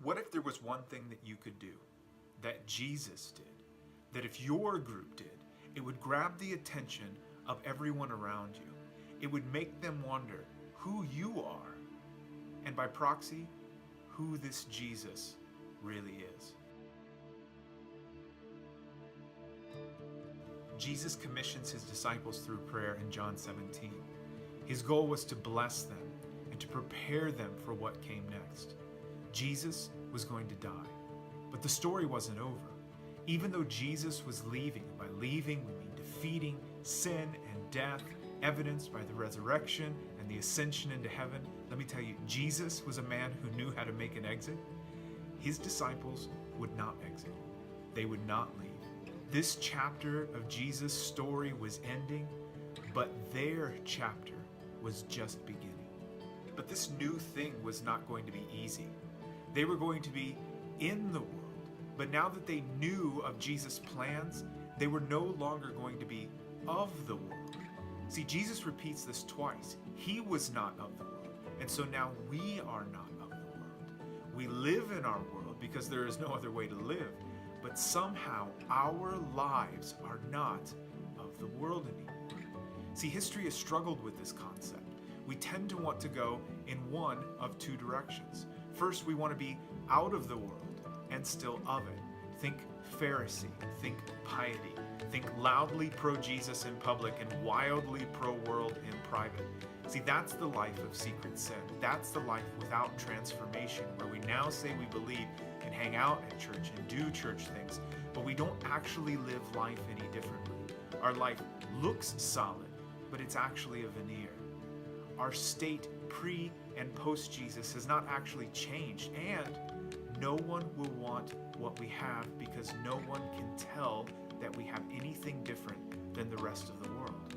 What if there was one thing that you could do, that Jesus did, that if your group did, it would grab the attention of everyone around you. It would make them wonder who you are, and by proxy, who this Jesus really is. Jesus commissions his disciples through prayer in John 17. His goal was to bless them and to prepare them for what came next. Jesus was going to die, but the story wasn't over. Even though Jesus was leaving, by leaving we mean defeating sin and death, evidenced by the resurrection and the ascension into heaven, let me tell you, Jesus was a man who knew how to make an exit. His disciples would not exit. They would not leave. This chapter of Jesus' story was ending, but their chapter was just beginning. But this new thing was not going to be easy. They were going to be in the world, but now that they knew of Jesus' plans, they were no longer going to be of the world. See, Jesus repeats this twice. He was not of the world, and so now we are not of the world. We live in our world because there is no other way to live, but somehow our lives are not of the world anymore. See, history has struggled with this concept. We tend to want to go in one of two directions. First, we want to be out of the world and still of it. Think Pharisee, think piety, think loudly pro-Jesus in public and wildly pro-world in private. See, that's the life of secret sin. That's the life without transformation, where we now say we believe and hang out at church and do church things, but we don't actually live life any differently. Our life looks solid, but it's actually a veneer. Our state pre and post Jesus has not actually changed, and no one will want what we have because no one can tell that we have anything different than the rest of the world.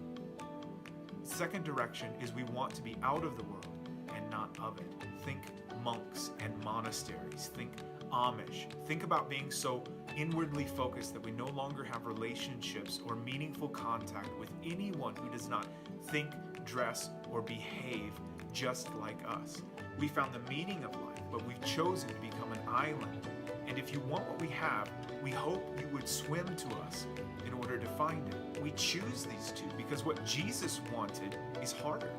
Second direction is we want to be out of the world and not of it. Think monks and monasteries. Think Amish. Think about being so inwardly focused that we no longer have relationships or meaningful contact with anyone who does not think, dress, or behave just like us. We found the meaning of life, but we've chosen to become an island. And if you want what we have, we hope you would swim to us in order to find it. We choose these two because what Jesus wanted is harder.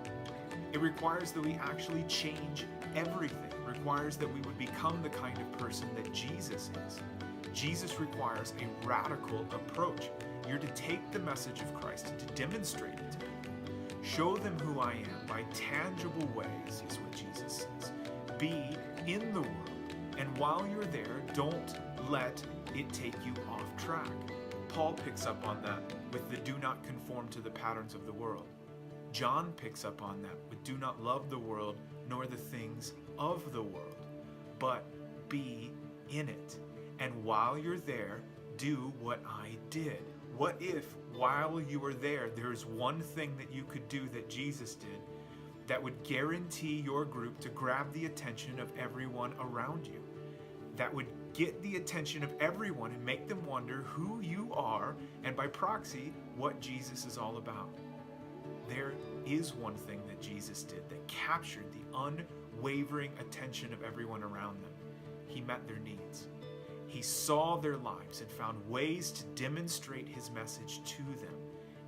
It requires that we actually change everything. It requires that we would become the kind of person that Jesus is. Jesus requires a radical approach. You're to take the message of Christ and to demonstrate it to people. Show them who I am by tangible ways, is what Jesus says. Be in the world, and while you're there, don't let it take you off track. Paul picks up on that with the do not conform to the patterns of the world. John picks up on that with do not love the world nor the things of the world, but be in it. And while you're there, do what I did. What if, while you were there, there's one thing that you could do that Jesus did that would guarantee your group to grab the attention of everyone around you? That would get the attention of everyone and make them wonder who you are, and by proxy, what Jesus is all about. There is one thing that Jesus did that captured the unwavering attention of everyone around them. He met their needs. He saw their lives and found ways to demonstrate his message to them.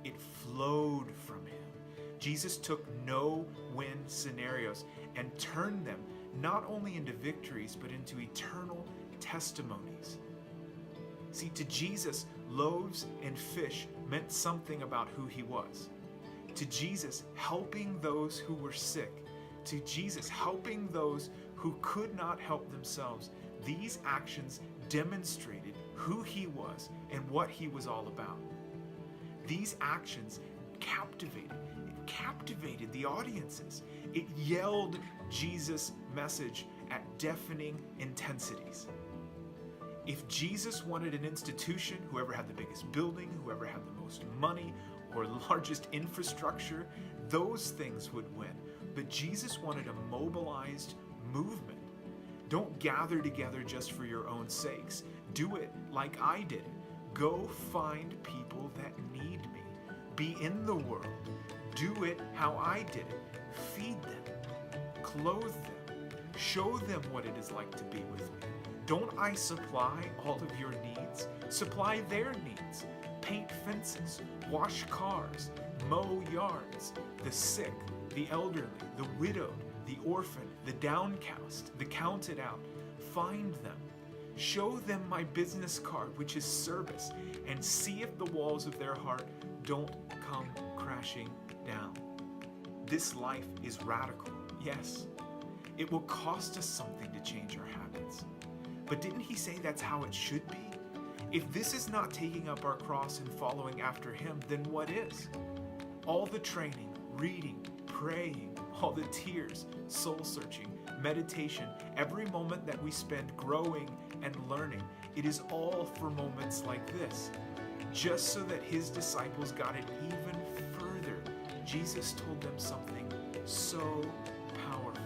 It flowed from him. Jesus took no-win scenarios and turned them not only into victories, but into eternal testimonies. See, to Jesus, loaves and fish meant something about who he was. To Jesus, helping those who were sick. To Jesus, helping those who could not help themselves. These actions demonstrated who he was and what he was all about. These actions captivated the audiences. It yelled Jesus' message at deafening intensities. If Jesus wanted an institution, whoever had the biggest building, whoever had the most money or largest infrastructure, those things would win. But Jesus wanted a mobilized movement. Don't gather together just for your own sakes. Do it like I did it. Go find people that need me. Be in the world. Do it how I did it. Feed them. Clothe them. Show them what it is like to be with me. Don't I supply all of your needs? Supply their needs. Paint fences, wash cars, mow yards, the sick, the elderly, the widowed, the orphan, the downcast, the counted out. Find them. Show them my business card, which is service, and see if the walls of their heart don't come crashing down. This life is radical, yes. It will cost us something to change our habits. But didn't he say that's how it should be? If this is not taking up our cross and following after him, then what is? All the training, reading, praying, all the tears, soul searching, meditation, every moment that we spend growing and learning, it is all for moments like this. Just so that his disciples got it even further, Jesus told them something so powerful.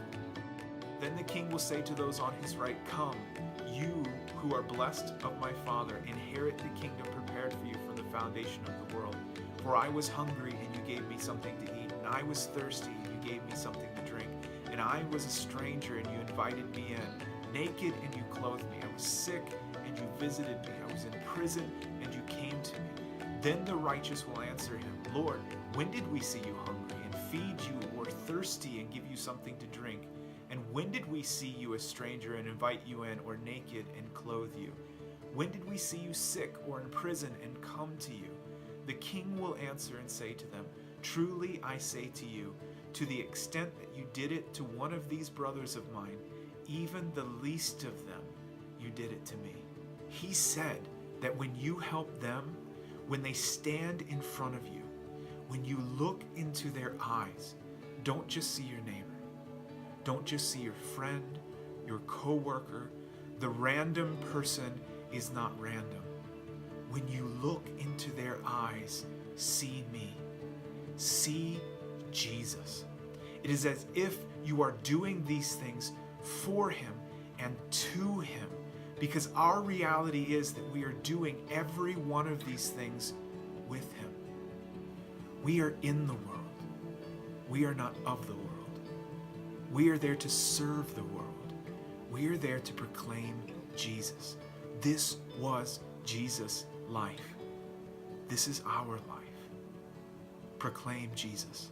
Then the king will say to those on his right, "Come, you who are blessed of my Father, inherit the kingdom prepared for you from the foundation of the world. For I was hungry, and you gave me something to eat, and I was thirsty, and you gave me something to drink, and I was a stranger, and you invited me in, naked, and you clothed me. I was sick, and you visited me. I was in prison, and you came to me." Then the righteous will answer him, "Lord, when did we see you hungry and feed you, or thirsty and give you something to drink? And when did we see you a stranger and invite you in, or naked and clothe you? When did we see you sick or in prison and come to you?" The king will answer and say to them, "Truly I say to you, to the extent that you did it to one of these brothers of mine, even the least of them, you did it to me." He said that when you help them, when they stand in front of you, when you look into their eyes, don't just see your neighbor. Don't just see your friend, your coworker. The random person is not random. When you look into their eyes, see me. See Jesus. It is as if you are doing these things for him and to him, because our reality is that we are doing every one of these things with him. We are in the world. We are not of the world. We are there to serve the world. We are there to proclaim Jesus. This was Jesus' life. This is our life. Proclaim Jesus.